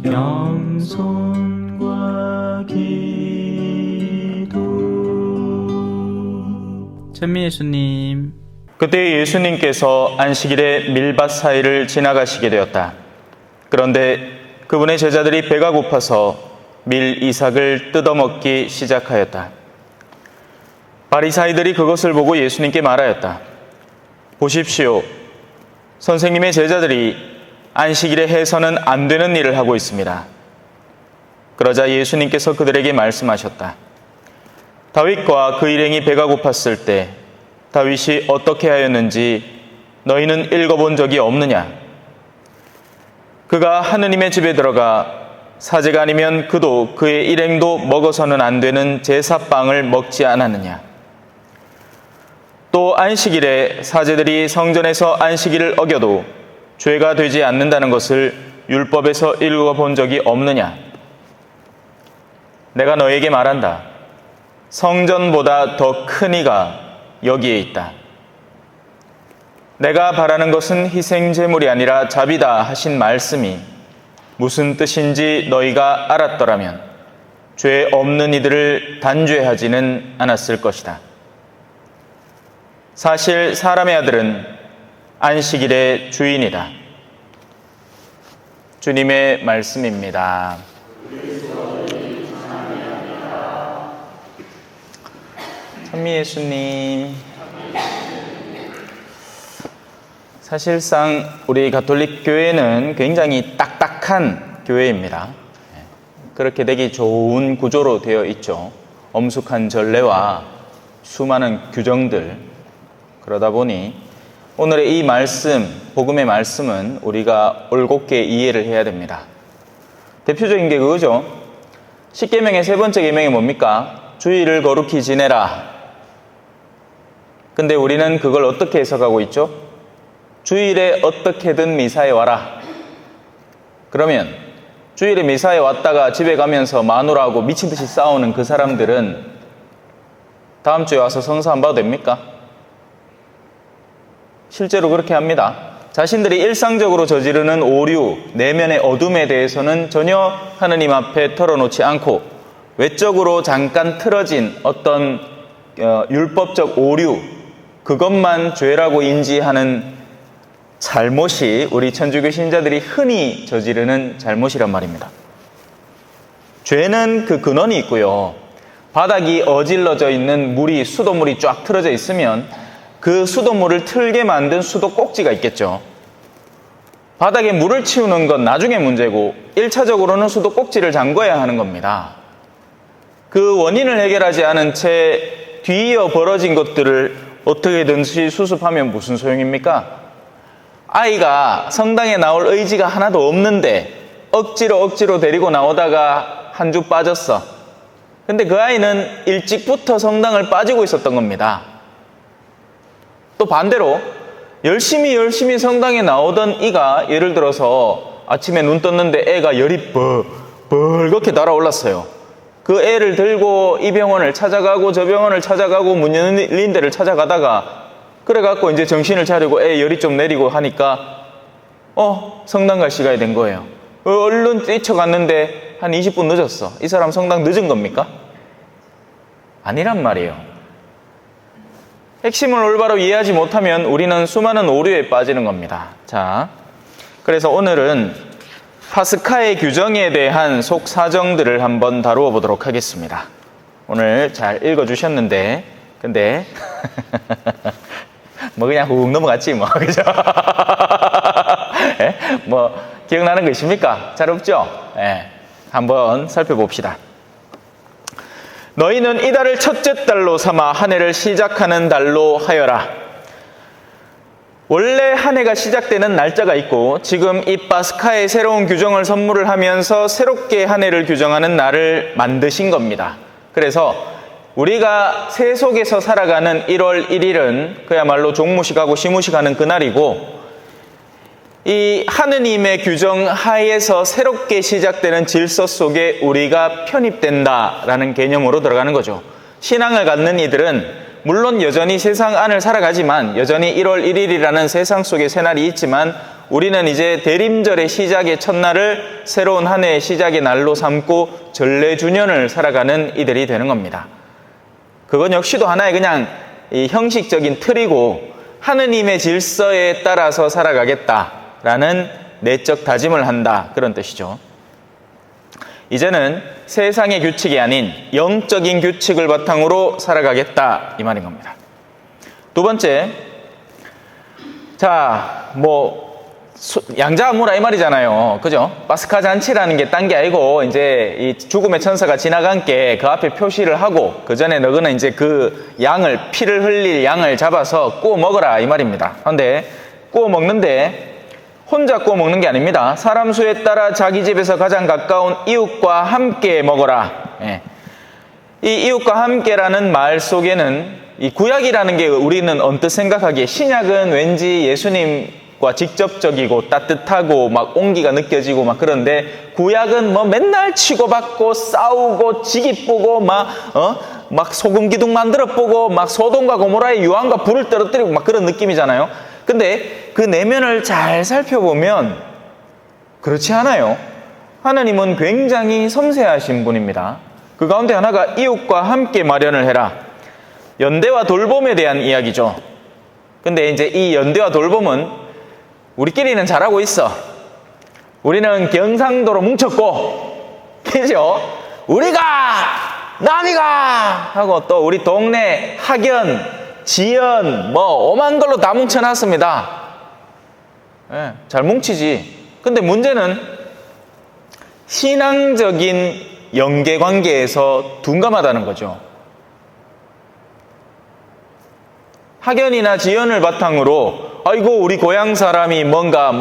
겸손과 기도. 찬미 예수님. 그때 예수님께서 안식일에 밀밭 사이를 지나가시게 되었다. 그런데 그분의 제자들이 배가 고파서 밀 이삭을 뜯어먹기 시작하였다. 바리사이들이 그것을 보고 예수님께 말하였다. 보십시오. 선생님의 제자들이 안식일에 해서는 안 되는 일을 하고 있습니다. 그러자 예수님께서 그들에게 말씀하셨다. 다윗과 그 일행이 배가 고팠을 때 다윗이 어떻게 하였는지 너희는 읽어본 적이 없느냐? 그가 하느님의 집에 들어가 사제가 아니면 그도 그의 일행도 먹어서는 안 되는 제사빵을 먹지 않았느냐? 또 안식일에 사제들이 성전에서 안식일을 어겨도 죄가 되지 않는다는 것을 율법에서 읽어본 적이 없느냐? 내가 너에게 말한다. 성전보다 더 큰 이가 여기에 있다. 내가 바라는 것은 희생제물이 아니라 자비다 하신 말씀이 무슨 뜻인지 너희가 알았더라면 죄 없는 이들을 단죄하지는 않았을 것이다. 사실 사람의 아들은 안식일의 주인이다. 주님의 말씀입니다. 찬미 예수님. 사실상 우리 가톨릭 교회는 굉장히 딱딱한 교회입니다. 그렇게 되기 좋은 구조로 되어 있죠. 엄숙한 전례와 수많은 규정들. 그러다 보니 오늘의 이 말씀, 복음의 말씀은 우리가 올곧게 이해를 해야 됩니다. 대표적인 게 그거죠. 십계명의 세 번째 계명이 뭡니까? 주일을 거룩히 지내라. 근데 우리는 그걸 어떻게 해석하고 있죠? 주일에 어떻게든 미사에 와라. 그러면 주일에 미사에 왔다가 집에 가면서 마누라하고 미친 듯이 싸우는 그 사람들은 다음 주에 와서 성사 안 봐도 됩니까? 실제로 그렇게 합니다. 자신들이 일상적으로 저지르는 오류, 내면의 어둠에 대해서는 전혀 하느님 앞에 털어놓지 않고 외적으로 잠깐 틀어진 어떤 율법적 오류, 그것만 죄라고 인지하는 잘못이 우리 천주교 신자들이 흔히 저지르는 잘못이란 말입니다. 죄는 그 근원이 있고요. 바닥이 어질러져 있는 물이, 수돗물이 쫙 틀어져 있으면 그 수돗물을 틀게 만든 수도 꼭지가 있겠죠. 바닥에 물을 치우는 건 나중에 문제고 1차적으로는 수도 꼭지를 잠궈야 하는 겁니다. 그 원인을 해결하지 않은 채 뒤이어 벌어진 것들을 어떻게든지 수습하면 무슨 소용입니까? 아이가 성당에 나올 의지가 하나도 없는데 억지로 데리고 나오다가 한 주 빠졌어. 근데 그 아이는 일찍부터 성당을 빠지고 있었던 겁니다. 또 반대로 열심히 성당에 나오던 이가 예를 들어서 아침에 눈 떴는데 애가 열이 벌겋게 달아올랐어요. 그 애를 들고 이 병원을 찾아가고 저 병원을 찾아가고 문 열린 데를 찾아가다가 그래갖고 이제 정신을 차리고 애 열이 좀 내리고 하니까 성당 갈 시간이 된 거예요. 얼른 뛰쳐갔는데 한 20분 늦었어. 이 사람 성당 늦은 겁니까? 아니란 말이에요. 핵심을 올바로 이해하지 못하면 우리는 수많은 오류에 빠지는 겁니다. 자, 그래서 오늘은 파스카의 규정에 대한 속사정들을 한번 다루어 보도록 하겠습니다. 오늘 잘 읽어주셨는데 근데 뭐 그냥 훅 넘어갔지 뭐 그죠? 예? 뭐 기억나는 거 있습니까? 잘 없죠? 예. 한번 살펴봅시다. 너희는 이달을 첫째 달로 삼아 한 해를 시작하는 달로 하여라. 원래 한 해가 시작되는 날짜가 있고 지금 이 파스카의 새로운 규정을 선물을 하면서 새롭게 한 해를 규정하는 날을 만드신 겁니다. 그래서 우리가 세속에서 살아가는 1월 1일은 그야말로 종무식하고 시무식하는 그날이고 이 하느님의 규정 하에서 새롭게 시작되는 질서 속에 우리가 편입된다라는 개념으로 들어가는 거죠. 신앙을 갖는 이들은 물론 여전히 세상 안을 살아가지만 여전히 1월 1일이라는 세상 속에 새날이 있지만 우리는 이제 대림절의 시작의 첫날을 새로운 한 해의 시작의 날로 삼고 전래주년을 살아가는 이들이 되는 겁니다. 그건 역시도 하나의 그냥 이 형식적인 틀이고 하느님의 질서에 따라서 살아가겠다라는 내적 다짐을 한다, 그런 뜻이죠. 이제는 세상의 규칙이 아닌 영적인 규칙을 바탕으로 살아가겠다, 이 말인 겁니다. 두 번째, 자, 양자아무라 이 말이잖아요. 그죠? 파스카 잔치라는 게 딴 게 아니고, 이제 이 죽음의 천사가 지나간 게 그 앞에 표시를 하고, 그 전에 너희는 이제 그 피를 흘릴 양을 잡아서 구워 먹어라, 이 말입니다. 그런데 구워 먹는데, 혼자 구워 먹는 게 아닙니다. 사람 수에 따라 자기 집에서 가장 가까운 이웃과 함께 먹어라. 예. 이 이웃과 함께라는 말 속에는 이 구약이라는 게 우리는 언뜻 생각하기에 신약은 왠지 예수님과 직접적이고 따뜻하고 막 온기가 느껴지고 막 그런데 구약은 맨날 치고받고 싸우고 지기쁘고 막 소금 기둥 만들어 보고 막 소돔과 고모라의 유황과 불을 떨어뜨리고 막 그런 느낌이잖아요. 근데 그 내면을 잘 살펴보면 그렇지 않아요. 하나님은 굉장히 섬세하신 분입니다. 그 가운데 하나가 이웃과 함께 마련을 해라. 연대와 돌봄에 대한 이야기죠. 근데 이제 이 연대와 돌봄은 우리끼리는 잘하고 있어. 우리는 경상도로 뭉쳤고, 그죠? 우리가, 남이가! 하고 또 우리 동네 학연, 지연, 오만 걸로 다 뭉쳐놨습니다. 예, 잘 뭉치지. 근데 문제는 신앙적인 연계관계에서 둔감하다는 거죠. 학연이나 지연을 바탕으로 아이고 우리 고향 사람이 뭔가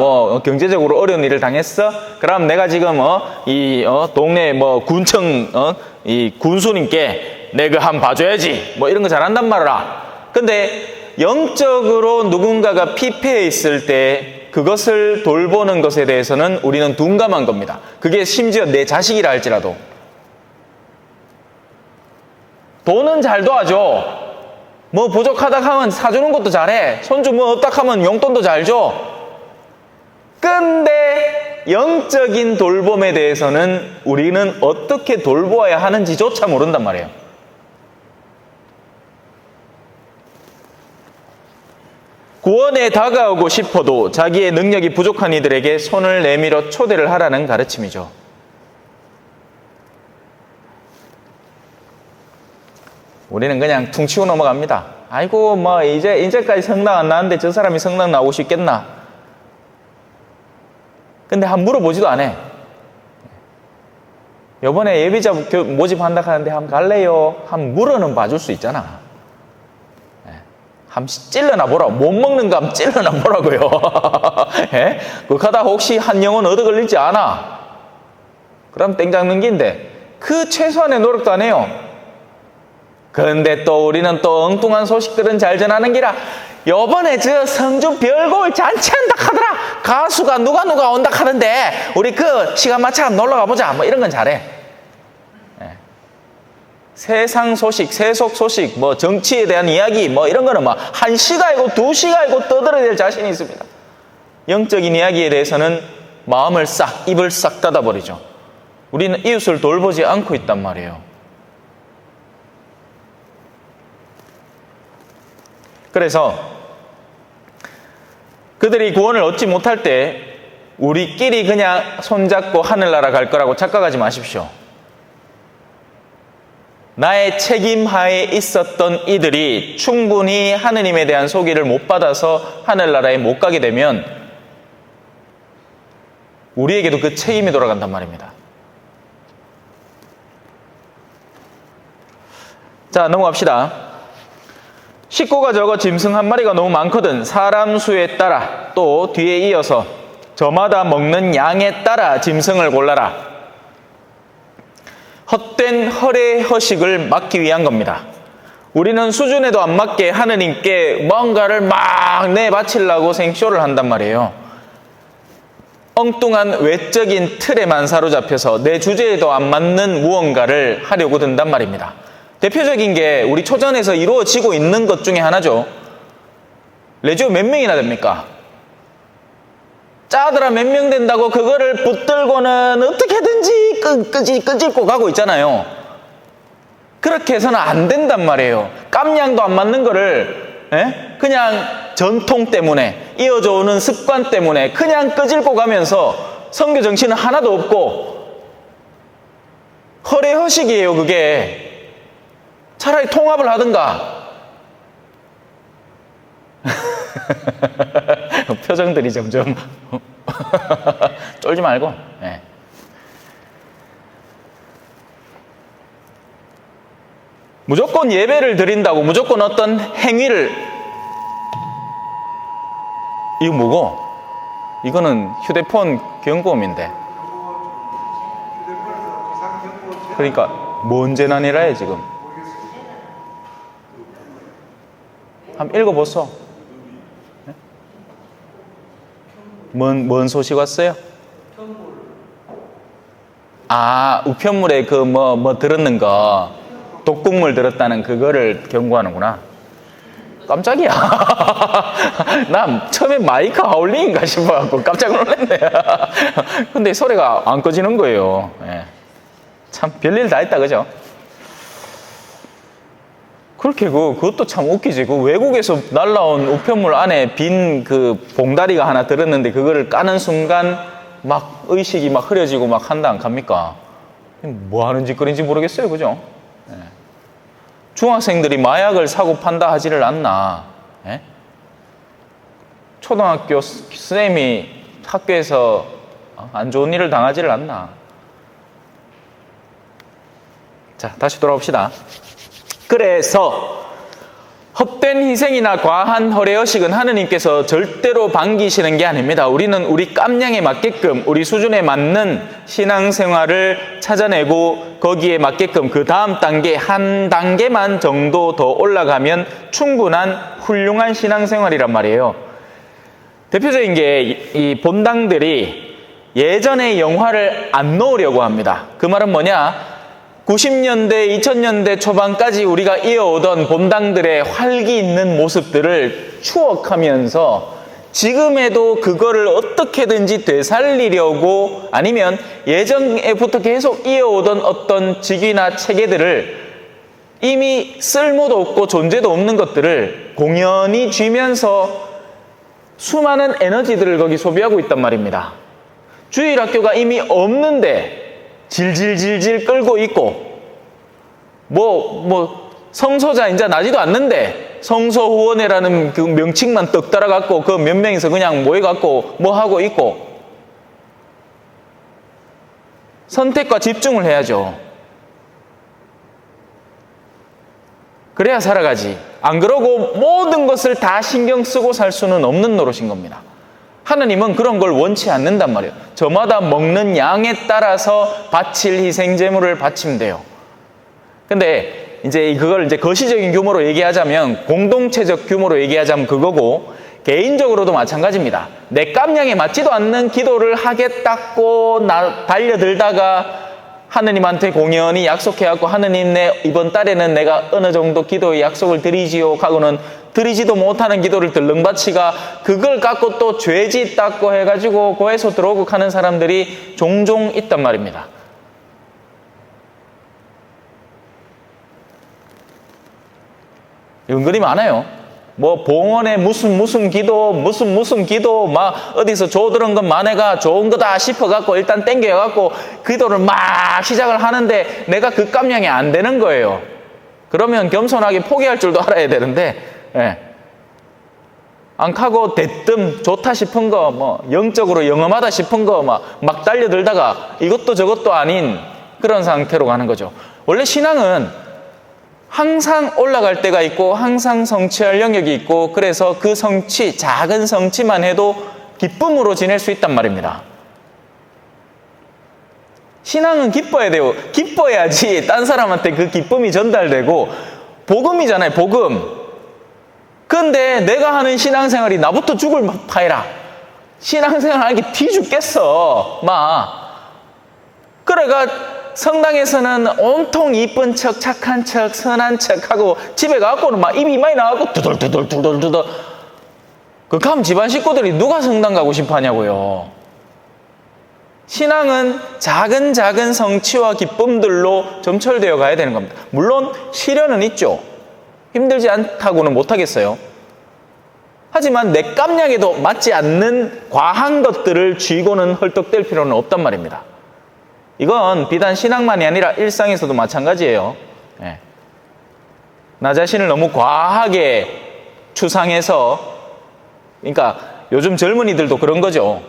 경제적으로 어려운 일을 당했어? 그럼 내가 지금 동네 군청 이 군수님께 내가 한번 봐줘야지 이런 거 잘한단 말이야. 근데 영적으로 누군가가 피폐해 있을 때 그것을 돌보는 것에 대해서는 우리는 둔감한 겁니다. 그게 심지어 내 자식이라 할지라도. 돈은 잘 도와줘. 부족하다 하면 사주는 것도 잘해. 손주 없다 하면 용돈도 잘 줘. 근데 영적인 돌봄에 대해서는 우리는 어떻게 돌보아야 하는지조차 모른단 말이에요. 구원에 다가오고 싶어도 자기의 능력이 부족한 이들에게 손을 내밀어 초대를 하라는 가르침이죠. 우리는 그냥 퉁치고 넘어갑니다. 아이고 이제까지 성당 안 나왔는데 저 사람이 성당 나오고 싶겠나? 근데 한번 물어보지도 않아. 요번에 예비자 모집한다 하는데 한번 갈래요? 한번 물어는 봐줄 수 있잖아. 한번 찔러나 보라. 못 먹는 거 한번 찔러나 보라고요. 예? 그거 하다 혹시 한 영혼 얻어 걸릴지 않아? 그럼 땡장 긴데 그 최소한의 노력도 안 해요. 그런데 또 우리는 또 엉뚱한 소식들은 잘 전하는 기라 요번에 저 성주 별거울 잔치한다 하더라. 가수가 누가 온다 하던데 우리 그 시간 맞춰 한번 놀러 가보자. 이런 건 잘해. 예. 세상 소식, 세속 소식, 정치에 대한 이야기 이런 거는 1시가 아니고 2시가 아니고 떠들어야 될 자신이 있습니다. 영적인 이야기에 대해서는 마음을 입을 싹 닫아버리죠. 우리는 이웃을 돌보지 않고 있단 말이에요. 그래서 그들이 구원을 얻지 못할 때 우리끼리 그냥 손잡고 하늘나라 갈 거라고 착각하지 마십시오. 나의 책임하에 있었던 이들이 충분히 하느님에 대한 소개를 못 받아서 하늘나라에 못 가게 되면 우리에게도 그 책임이 돌아간단 말입니다. 자, 넘어갑시다. 식구가 적어 짐승 한 마리가 너무 많거든 사람 수에 따라 또 뒤에 이어서 저마다 먹는 양에 따라 짐승을 골라라. 헛된 허례 허식을 막기 위한 겁니다. 우리는 수준에도 안 맞게 하느님께 뭔가를 막 내바치려고 생쇼를 한단 말이에요. 엉뚱한 외적인 틀에만 사로잡혀서 내 주제에도 안 맞는 무언가를 하려고 든단 말입니다. 대표적인 게 우리 초전에서 이루어지고 있는 것 중에 하나죠. 레지오 몇 명이나 됩니까? 짜들아 몇 명 된다고 그거를 붙들고는 어떻게든지 끄집고 가고 있잖아요. 그렇게 해서는 안 된단 말이에요. 깜냥도 안 맞는 거를 그냥 전통 때문에 이어져 오는 습관 때문에 그냥 끄집고 가면서 선교 정신은 하나도 없고 허례허식이에요. 그게 차라리 통합을 하든가. 표정들이 점점 쫄지 말고. 네. 무조건 예배를 드린다고 무조건 어떤 행위를, 이거 뭐고? 이거는 휴대폰 경고음인데. 그러니까 뭔 재난이라 해 지금. 한번 읽어보소. 뭔 소식 왔어요? 아, 우편물에 그 뭐 들었는 거, 독극물 들었다는 그거를 경고하는구나. 깜짝이야. 난 처음에 마이크 하울링인가 싶어갖고 깜짝 놀랐네. 근데 소리가 안 꺼지는 거예요. 예. 참 별일 다 했다, 그죠? 그렇게 그것도 참 웃기지. 그 외국에서 날라온 우편물 안에 빈 그 봉다리가 하나 들었는데 그거를 까는 순간 막 의식이 막 흐려지고 막 한다 안 갑니까? 뭐 하는 짓거리인지 모르겠어요, 그죠? 예. 중학생들이 마약을 사고 판다 하지를 않나? 예? 초등학교 쌤이 학교에서 안 좋은 일을 당하지를 않나? 자, 다시 돌아옵시다. 그래서 헛된 희생이나 과한 허례허식은 하느님께서 절대로 반기시는 게 아닙니다. 우리는 우리 깜냥에 맞게끔 우리 수준에 맞는 신앙생활을 찾아내고 거기에 맞게끔 그 다음 단계 한 단계만 정도 더 올라가면 충분한 훌륭한 신앙생활이란 말이에요. 대표적인 게 이 본당들이 예전의 영화를 안 넣으려고 합니다. 그 말은 뭐냐? 90년대, 2000년대 초반까지 우리가 이어오던 본당들의 활기 있는 모습들을 추억하면서 지금에도 그거를 어떻게든지 되살리려고 아니면 예전에부터 계속 이어오던 어떤 직위나 체계들을 이미 쓸모도 없고 존재도 없는 것들을 공연히 쥐면서 수많은 에너지들을 거기 소비하고 있단 말입니다. 주일학교가 이미 없는데 질질질질 끌고 있고 성소자 이제 나지도 않는데 성소후원회라는 그 명칭만 떡 따라갖고 그 몇 명이서 그냥 모여갖고 뭐 하고 있고 선택과 집중을 해야죠. 그래야 살아가지. 안 그러고 모든 것을 다 신경 쓰고 살 수는 없는 노릇인 겁니다. 하느님은 그런 걸 원치 않는단 말이에요. 저마다 먹는 양에 따라서 바칠 희생제물을 바치면 돼요. 근데 이제 그걸 이제 거시적인 규모로 얘기하자면 공동체적 규모로 얘기하자면 그거고 개인적으로도 마찬가지입니다. 내 깜냥에 맞지도 않는 기도를 하겠다고 달려들다가 하느님한테 공연히 약속해갖고 하느님 내 이번 달에는 내가 어느 정도 기도의 약속을 드리지요 하고는 드리지도 못하는 기도를 들렁바치가 그걸 갖고 또 죄짓 닦고 해가지고 고해서 들어오고 가는 사람들이 종종 있단 말입니다. 은근히 많아요. 뭐 봉헌에 무슨 기도 무슨 기도 막 어디서 조들은 것 만해가 좋은 거다 싶어갖고 일단 땡겨갖고 기도를 막 시작을 하는데 내가 그 깜냥이 안 되는 거예요. 그러면 겸손하게 포기할 줄도 알아야 되는데 안 하고 대뜸 좋다 싶은 거 영적으로 영험하다 싶은 거 막 달려들다가 이것도 저것도 아닌 그런 상태로 가는 거죠. 원래 신앙은 항상 올라갈 때가 있고 항상 성취할 영역이 있고 그래서 그 작은 성취만 해도 기쁨으로 지낼 수 있단 말입니다. 신앙은 기뻐야 돼요. 기뻐야지 딴 사람한테 그 기쁨이 전달되고 복음이잖아요. 복음. 근데 내가 하는 신앙생활이 나부터 죽을 파이라. 신앙생활 하기 티 죽겠어. 그래가 성당에서는 온통 이쁜 척, 착한 척, 선한 척 하고 집에 가고는 막 입이 많이 나가고 두덜두덜 극하면 집안 식구들이 누가 성당 가고 싶어 하냐고요. 신앙은 작은 작은 성취와 기쁨들로 점철되어 가야 되는 겁니다. 물론 시련은 있죠. 힘들지 않다고는 못하겠어요. 하지만 내 깜냥에도 맞지 않는 과한 것들을 쥐고는 헐떡댈 필요는 없단 말입니다. 이건 비단 신앙만이 아니라 일상에서도 마찬가지예요. 예. 나 자신을 너무 과하게 추상해서, 그러니까 요즘 젊은이들도 그런 거죠.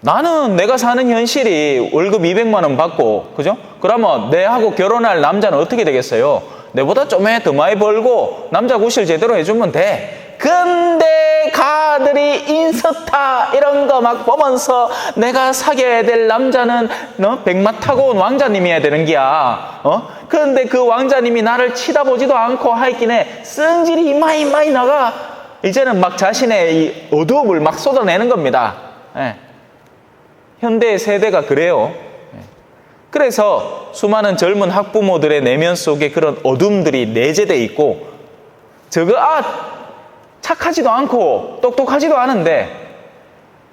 나는 내가 사는 현실이 월급 200만 원 받고, 그죠? 그러면 내하고 결혼할 남자는 어떻게 되겠어요? 내보다 좀 더 많이 벌고 남자 구실 제대로 해주면 돼. 근데 가들이 인스타 이런 거 막 보면서 내가 사귀어야 될 남자는 백마 타고 온 왕자님이어야 되는 기야. 근데 그 왕자님이 나를 치다보지도 않고 하이kin에 성질이 이마이 나가. 이제는 막 자신의 이 어두움을 막 쏟아내는 겁니다. 예. 현대 세대가 그래요. 그래서 수많은 젊은 학부모들의 내면 속에 그런 어둠들이 내재되어 있고, 저거 착하지도 않고 똑똑하지도 않은데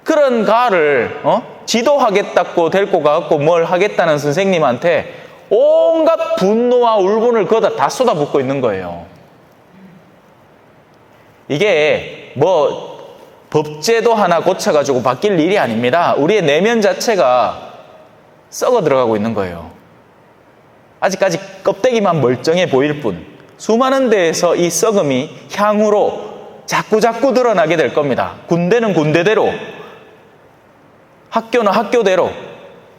그런 가를 지도하겠다고 데리고 가고 뭘 하겠다는 선생님한테 온갖 분노와 울분을 거다 다 쏟아붓고 있는 거예요. 이게 뭐 법제도 하나 고쳐가지고 바뀔 일이 아닙니다. 우리의 내면 자체가 썩어 들어가고 있는 거예요. 아직까지 껍데기만 멀쩡해 보일 뿐 수많은 데에서 이 썩음이 향후로 자꾸 드러나게 될 겁니다. 군대는 군대대로, 학교는 학교대로,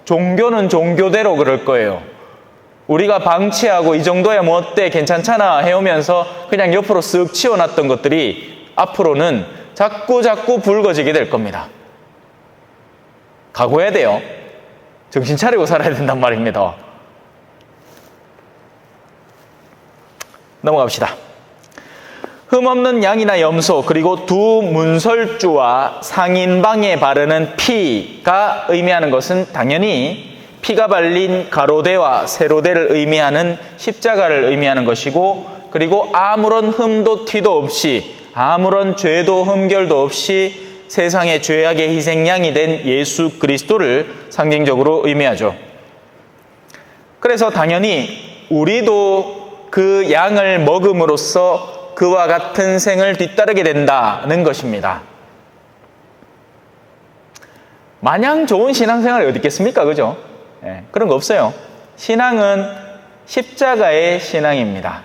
종교는 종교대로 그럴 거예요. 우리가 방치하고 이 정도야 뭐 어때 괜찮잖아 해오면서 그냥 옆으로 쓱 치워놨던 것들이 앞으로는 자꾸 붉어지게 될 겁니다. 각오해야 돼요. 정신 차리고 살아야 된단 말입니다. 넘어갑시다. 흠없는 양이나 염소, 그리고 두 문설주와 상인방에 바르는 피가 의미하는 것은 당연히 피가 발린 가로대와 세로대를 의미하는 십자가를 의미하는 것이고, 그리고 아무런 흠도 티도 없이 아무런 죄도 흠결도 없이 세상의 죄악의 희생양이 된 예수 그리스도를 상징적으로 의미하죠. 그래서 당연히 우리도 그 양을 먹음으로써 그와 같은 생을 뒤따르게 된다는 것입니다. 마냥 좋은 신앙생활이 어디 있겠습니까? 그죠? 네, 그런 거 없어요. 신앙은 십자가의 신앙입니다.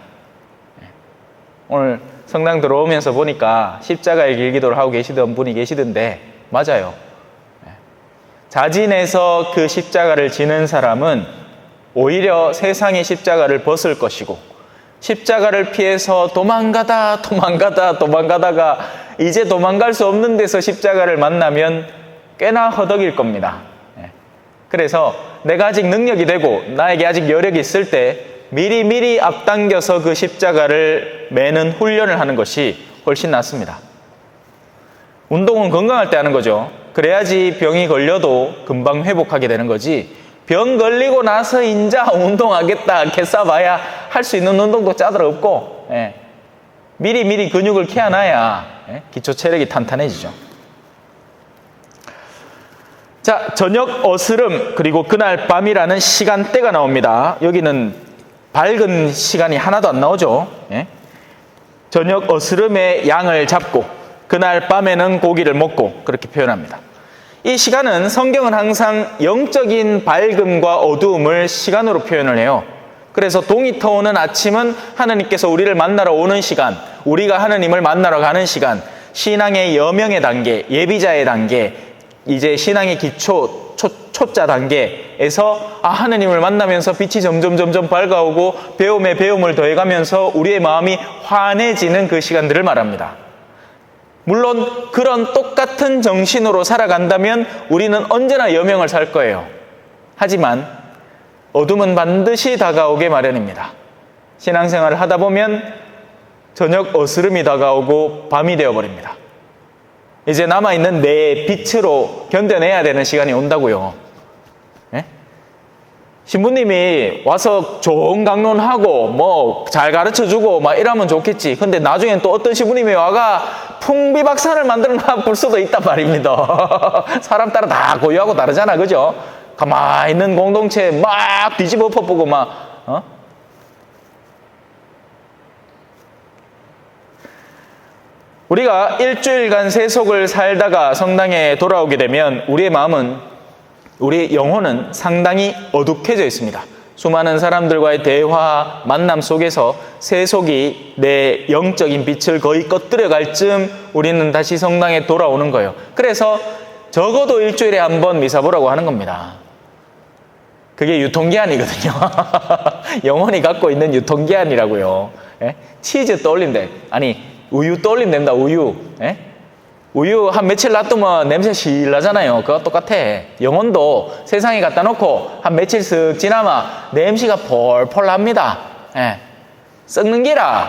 오늘 성당 들어오면서 보니까 십자가의 길기도를 하고 계시던 분이 계시던데 맞아요. 자진해서 그 십자가를 지는 사람은 오히려 세상의 십자가를 벗을 것이고, 십자가를 피해서 도망가다가 이제 도망갈 수 없는 데서 십자가를 만나면 꽤나 허덕일 겁니다. 그래서 내가 아직 능력이 되고 나에게 아직 여력이 있을 때 미리 앞당겨서 그 십자가를 매는 훈련을 하는 것이 훨씬 낫습니다. 운동은 건강할 때 하는 거죠. 그래야지 병이 걸려도 금방 회복하게 되는 거지, 병 걸리고 나서 인자 운동하겠다 개싸봐야 할 수 있는 운동도 짜들 없고, 미리 근육을 키워놔야 기초 체력이 탄탄해지죠. 자, 저녁 어스름 그리고 그날 밤이라는 시간대가 나옵니다. 여기는 밝은 시간이 하나도 안 나오죠. 저녁 어스름에 양을 잡고 그날 밤에는 고기를 먹고, 그렇게 표현합니다. 이 시간은 성경은 항상 영적인 밝음과 어두움을 시간으로 표현을 해요. 그래서 동이 터오는 아침은 하나님께서 우리를 만나러 오는 시간, 우리가 하나님을 만나러 가는 시간, 신앙의 여명의 단계, 예비자의 단계, 이제 신앙의 기초, 초자 단계에서 하나님을 만나면서 빛이 점점 밝아오고 배움에 배움을 더해가면서 우리의 마음이 환해지는 그 시간들을 말합니다. 물론 그런 똑같은 정신으로 살아간다면 우리는 언제나 여명을 살 거예요. 하지만 어둠은 반드시 다가오게 마련입니다. 신앙생활을 하다 보면 저녁 어스름이 다가오고 밤이 되어버립니다. 이제 남아있는 내 빛으로 견뎌내야 되는 시간이 온다고요. 신부님이 와서 좋은 강론하고 뭐 잘 가르쳐주고 막 이러면 좋겠지. 근데 나중엔 또 어떤 신부님이 와가 풍비박산을 만들 수도 있단 말입니다. 사람 따라 다 고유하고 다르잖아, 그죠? 가만히 있는 공동체 막 뒤집어 엎어보고 막, 우리가 일주일간 세속을 살다가 성당에 돌아오게 되면 우리의 마음은, 우리의 영혼은 상당히 어둑해져 있습니다. 수많은 사람들과의 대화, 만남 속에서 세속이 내 영적인 빛을 거의 꺼뜨려갈 즈음 우리는 다시 성당에 돌아오는 거예요. 그래서 적어도 일주일에 한 번 미사 보라고 하는 겁니다. 그게 유통기한이거든요. 영혼이 갖고 있는 유통기한이라고요. 예? 치즈 떠올린대. 아니, 우유 떠올리면 됩니다. 우유. 예? 우유 한 며칠 놔두면 냄새 실 나잖아요. 그거 똑같아. 영혼도 세상에 갖다 놓고 한 며칠 쓱 지나면 냄새가 폴폴 납니다. 예. 썩는 기라.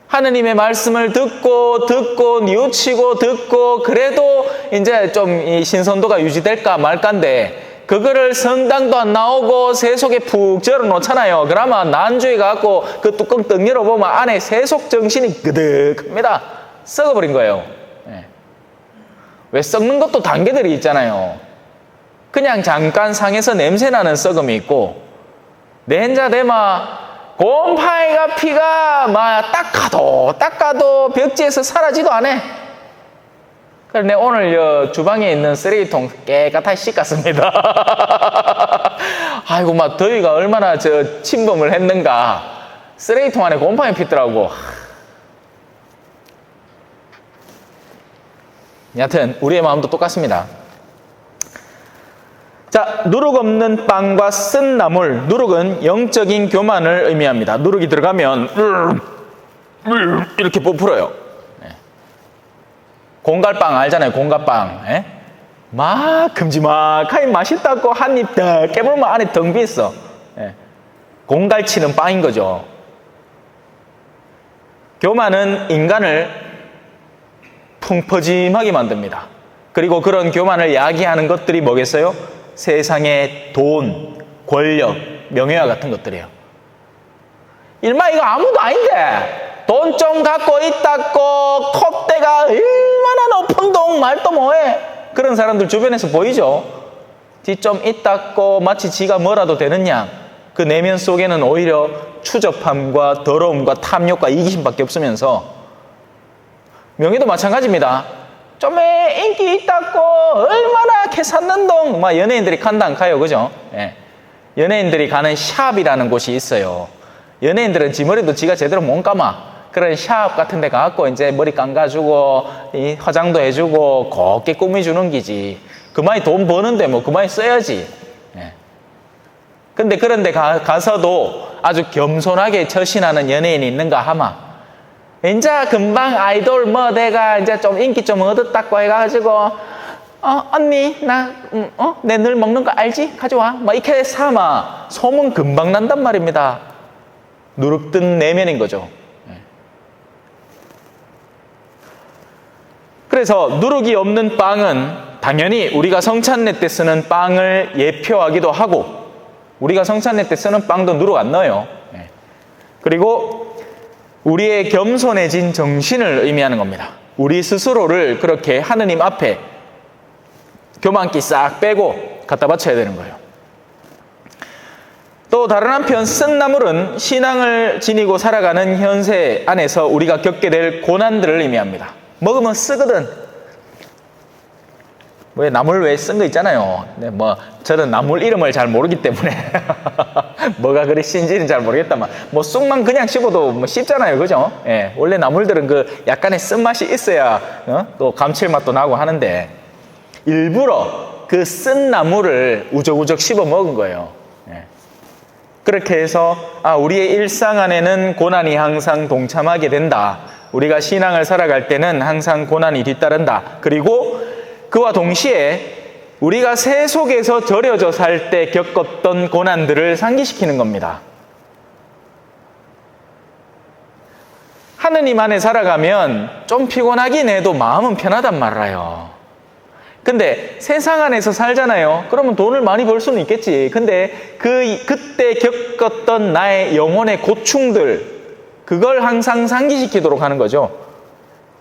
하느님의 말씀을 듣고 뉘우치고 듣고 그래도 이제 좀 이 신선도가 유지될까 말까인데, 그거를 성당도 안 나오고 세속에 푹 절어 놓잖아요. 그러면 난주에 가고 그 뚜껑 떡 열어보면 안에 세속 정신이 그득합니다. 썩어버린 거예요. 예. 왜 썩는 것도 단계들이 있잖아요. 그냥 잠깐 상해서 냄새나는 썩음이 있고, 내자 대마 곰팡이가 피가 막 닦아도 벽지에서 사라지도 않아. 그래서 내가 오늘 주방에 있는 쓰레기통 깨끗하게 씻었습니다. 아이고, 막 더위가 얼마나 침범을 했는가. 쓰레기통 안에 곰팡이 피더라고. 여하튼 우리의 마음도 똑같습니다. 자, 누룩 없는 빵과 쓴 나물. 누룩은 영적인 교만을 의미합니다. 누룩이 들어가면 이렇게 부풀어요. 공갈빵 알잖아요. 공갈빵. 예? 막 큼지막하게 맛있다고 한 입 더 깨물면 안에 덩 비있어. 예. 공갈치는 빵인 거죠. 교만은 인간을 풍퍼짐하게 만듭니다. 그리고 그런 교만을 야기하는 것들이 뭐겠어요? 세상의 돈, 권력, 명예와 같은 것들이에요. 일마 이거 아무도 아닌데 돈 좀 갖고 있다고 콧대가 얼마나 높은 동 말도 뭐해. 그런 사람들 주변에서 보이죠? 지 좀 있다고 마치 지가 뭐라도 되는 양. 그 내면 속에는 오히려 추접함과 더러움과 탐욕과 이기심밖에 없으면서, 명예도 마찬가지입니다. 좀 인기 있다고 얼마나 개샀는 동. 막 연예인들이 간다 안 가요, 그죠? 예. 연예인들이 가는 샵이라는 곳이 있어요. 연예인들은 지 머리도 지가 제대로 못 감아. 그런 샵 같은 데 가갖고 이제 머리 감가주고 화장도 해주고 곱게 꾸며주는 기지. 그만이 돈 버는데 뭐 그만이 써야지. 예. 근데 그런 데 가서도 아주 겸손하게 처신하는 연예인이 있는가 하마. 이제 금방 아이돌 뭐 내가 이제 좀 인기 좀 얻었다고 해가지고 언니 나 내 늘 먹는 거 알지? 가져와. 뭐 이렇게 사마 소문 금방 난단 말입니다. 누룩든 내면인 거죠. 그래서 누룩이 없는 빵은 당연히 우리가 성찬례 때 쓰는 빵을 예표하기도 하고, 우리가 성찬례 때 쓰는 빵도 누룩 안 넣어요. 그리고 우리의 겸손해진 정신을 의미하는 겁니다. 우리 스스로를 그렇게 하느님 앞에 교만기 싹 빼고 갖다 바쳐야 되는 거예요. 또 다른 한편 쓴 나물은 신앙을 지니고 살아가는 현세 안에서 우리가 겪게 될 고난들을 의미합니다. 먹으면 쓰거든. 왜 나물 왜 쓴 거 있잖아요. 네, 뭐 저는 나물 이름을 잘 모르기 때문에 뭐가 그리 신지는 잘 모르겠다만 뭐 쑥만 그냥 씹어도 뭐 씹잖아요, 그죠? 예, 원래 나물들은 그 약간의 쓴맛이 있어야 또 감칠맛도 나고 하는데 일부러 그 쓴 나물을 우적우적 씹어 먹은 거예요. 예. 그렇게 해서 우리의 일상 안에는 고난이 항상 동참하게 된다. 우리가 신앙을 살아갈 때는 항상 고난이 뒤따른다. 그리고 그와 동시에 우리가 세속에서 절여져 살 때 겪었던 고난들을 상기시키는 겁니다. 하느님 안에 살아가면 좀 피곤하긴 해도 마음은 편하단 말이에요. 근데 세상 안에서 살잖아요. 그러면 돈을 많이 벌 수는 있겠지. 근데 그때 겪었던 나의 영혼의 고충들, 그걸 항상 상기시키도록 하는 거죠.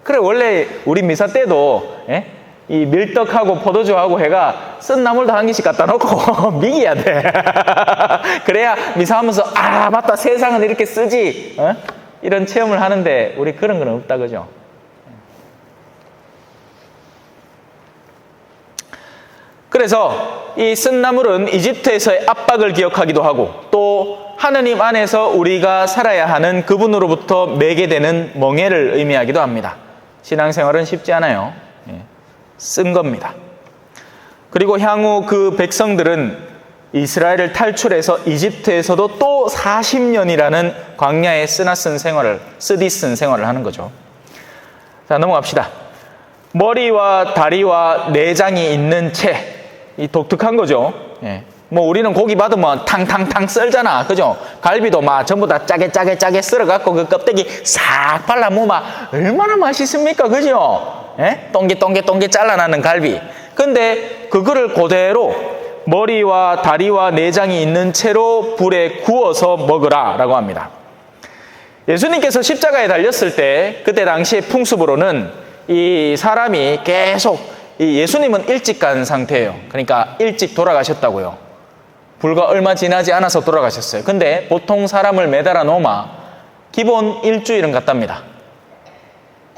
그래, 원래 우리 미사 때도, 예? 이 밀떡하고 포도주하고 해가 쓴 나물도 한 개씩 갖다 놓고 미기야 돼. 그래야 미사하면서, 아, 맞다, 세상은 이렇게 쓰지. 어? 이런 체험을 하는데, 우리 그런 건 없다, 그죠? 그래서 이 쓴나물은 이집트에서의 압박을 기억하기도 하고, 또 하느님 안에서 우리가 살아야 하는 그분으로부터 매게 되는 멍에를 의미하기도 합니다. 신앙생활은 쉽지 않아요. 쓴 겁니다. 그리고 향후 그 백성들은 이스라엘을 탈출해서 이집트에서도 또 40년이라는 광야에 쓰디쓴 생활을 하는 거죠. 자, 넘어갑시다. 머리와 다리와 내장이 있는 채, 이 독특한 거죠. 예. 뭐 우리는 고기 받으면 탕탕탕 썰잖아, 그죠? 갈비도 막 전부 다 짜게 썰어갖고 그 껍데기 싹 발라먹으면 얼마나 맛있습니까, 그죠? 예? 동게 잘라나는 갈비. 근데 그거를 그대로 머리와 다리와 내장이 있는 채로 불에 구워서 먹으라 라고 합니다. 예수님께서 십자가에 달렸을 때 그때 당시의 풍습으로는 이 사람이 계속, 이 예수님은 일찍 간 상태예요. 그러니까 일찍 돌아가셨다고요. 불과 얼마 지나지 않아서 돌아가셨어요. 근데 보통 사람을 매달아 놓으면 기본 일주일은 갔답니다.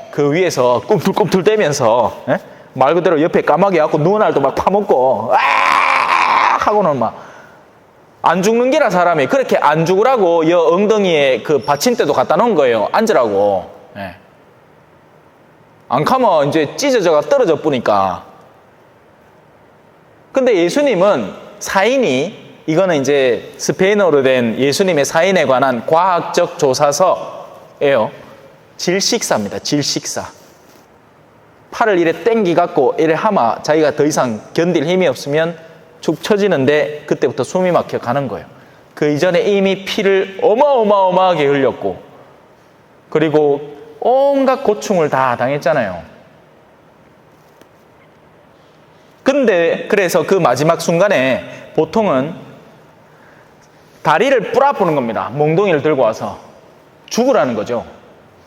그 위에서 꿈틀꿈틀대면서, 예? 말 그대로 옆에 까마귀 갖고 눈알도 막 파먹고 하고는 막 안 죽는 게라, 사람이 그렇게 안 죽으라고 여 엉덩이에 그 받침대도 갖다 놓은 거예요. 앉으라고. 예. 안 가면 이제 찢어져가 떨어져 뿌니까. 근데 예수님은 사인이, 이거는 이제 스페인어로 된 예수님의 사인에 관한 과학적 조사서예요. 질식사입니다. 질식사. 팔을 이래 땡기갖고 이래 하마 자기가 더 이상 견딜 힘이 없으면 축 처지는데 그때부터 숨이 막혀 가는 거예요. 그 이전에 이미 피를 어마어마하게 흘렸고, 그리고 온갖 고충을 다 당했잖아요. 근데 그래서 그 마지막 순간에 보통은 다리를 뿌라부는 겁니다. 몽둥이를 들고 와서 죽으라는 거죠.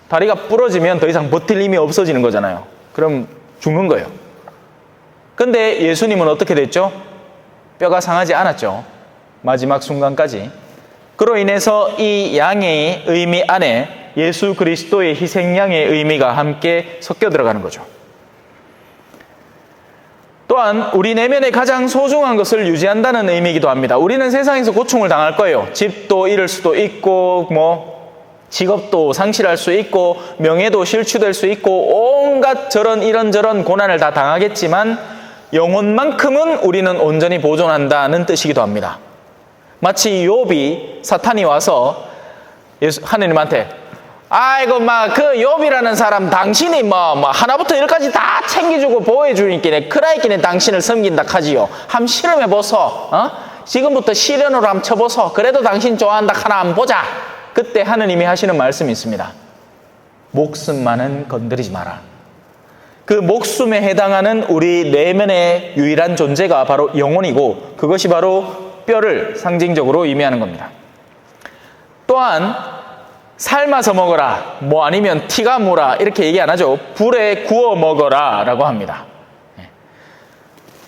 다리가 부러지면 더 이상 버틸 힘이 없어지는 거잖아요. 그럼 죽는 거예요. 근데 예수님은 어떻게 됐죠? 뼈가 상하지 않았죠. 마지막 순간까지. 그로 인해서 이 양의 의미 안에 예수 그리스도의 희생양의 의미가 함께 섞여 들어가는 거죠. 또한 우리 내면의 가장 소중한 것을 유지한다는 의미이기도 합니다. 우리는 세상에서 고충을 당할 거예요. 집도 잃을 수도 있고, 직업도 상실할 수 있고, 명예도 실추될 수 있고, 온갖 이런저런 고난을 다 당하겠지만 영혼만큼은 우리는 온전히 보존한다는 뜻이기도 합니다. 마치 욥이 사탄이 와서 하느님한테, 아이고 그 욥이라는 사람 당신이 하나부터 열까지 다 챙겨주고 보호해주니까 크라이끼네 당신을 섬긴다 하지요. 함 실험해보소. 지금부터 시련으로 함 쳐보소. 그래도 당신 좋아한다 하나 한번 보자. 그때 하느님이 하시는 말씀이 있습니다. 목숨만은 건드리지 마라. 그 목숨에 해당하는 우리 내면의 유일한 존재가 바로 영혼이고, 그것이 바로 뼈를 상징적으로 의미하는 겁니다. 또한 삶아서 먹어라, 아니면 티가 무라 이렇게 얘기 안 하죠. 불에 구워 먹어라 라고 합니다.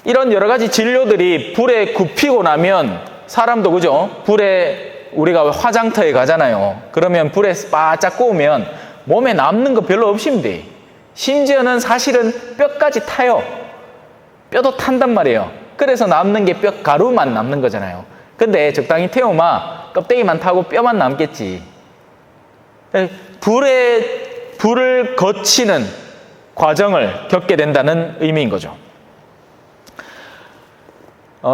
이런 여러 가지 진료들이 불에 굽히고 나면 사람도, 그죠? 불에 우리가 화장터에 가잖아요. 그러면 불에 바짝 구우면 몸에 남는 거 별로 없습니다. 심지어는 사실은 뼈까지 타요. 뼈도 탄단 말이에요. 그래서 남는 게 뼈 가루만 남는 거잖아요. 근데 적당히 태우면 껍데기만 타고 뼈만 남겠지. 불을 거치는 과정을 겪게 된다는 의미인 거죠.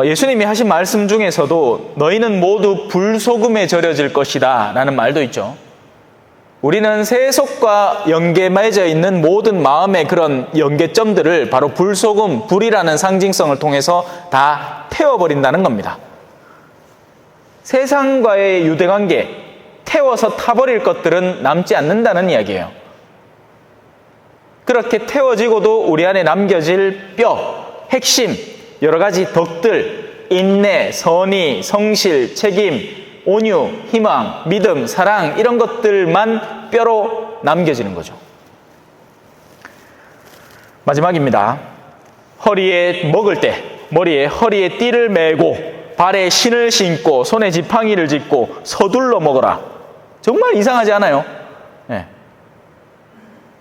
예수님이 하신 말씀 중에서도 너희는 모두 불소금에 절여질 것이다 라는 말도 있죠. 우리는 세속과 연계 맺어 있는 모든 마음의 그런 연계점들을 바로 불소금, 불이라는 상징성을 통해서 다 태워버린다는 겁니다. 세상과의 유대관계, 태워서 타버릴 것들은 남지 않는다는 이야기예요. 그렇게 태워지고도 우리 안에 남겨질 뼈, 핵심, 여러 가지 덕들, 인내, 선의, 성실, 책임, 온유, 희망, 믿음, 사랑 이런 것들만 뼈로 남겨지는 거죠. 마지막입니다. 허리에 먹을 때 머리에 허리에 띠를 메고 발에 신을 신고 손에 지팡이를 짚고 서둘러 먹어라. 정말 이상하지 않아요? 네.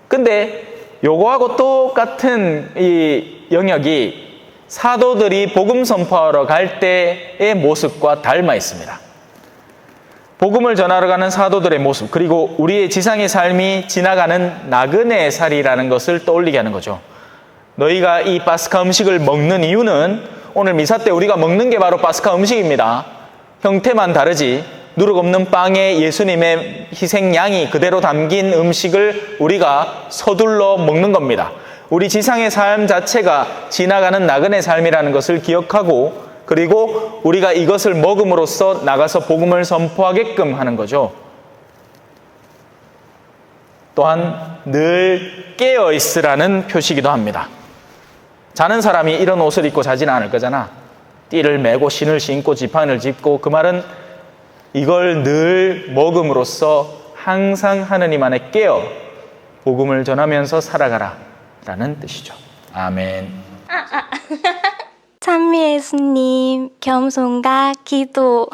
근데 요거하고 똑같은 이 영역이 사도들이 복음 선포하러 갈 때의 모습과 닮아 있습니다. 복음을 전하러 가는 사도들의 모습, 그리고 우리의 지상의 삶이 지나가는 나그네의 살이라는 것을 떠올리게 하는 거죠. 너희가 이 파스카 음식을 먹는 이유는 오늘 미사 때 우리가 먹는 게 바로 파스카 음식입니다. 형태만 다르지 누룩 없는 빵에 예수님의 희생양이 그대로 담긴 음식을 우리가 서둘러 먹는 겁니다. 우리 지상의 삶 자체가 지나가는 나그네 삶이라는 것을 기억하고, 그리고 우리가 이것을 먹음으로써 나가서 복음을 선포하게끔 하는 거죠. 또한 늘 깨어 있으라는 표시이기도 합니다. 자는 사람이 이런 옷을 입고 자지는 않을 거잖아. 띠를 메고 신을 신고 지팡이를 짚고, 그 말은 이걸 늘 먹음으로써 항상 하느님 안에 깨어 복음을 전하면서 살아가라 라는 뜻이죠. 아멘. 찬미 예수님, 겸손과 기도.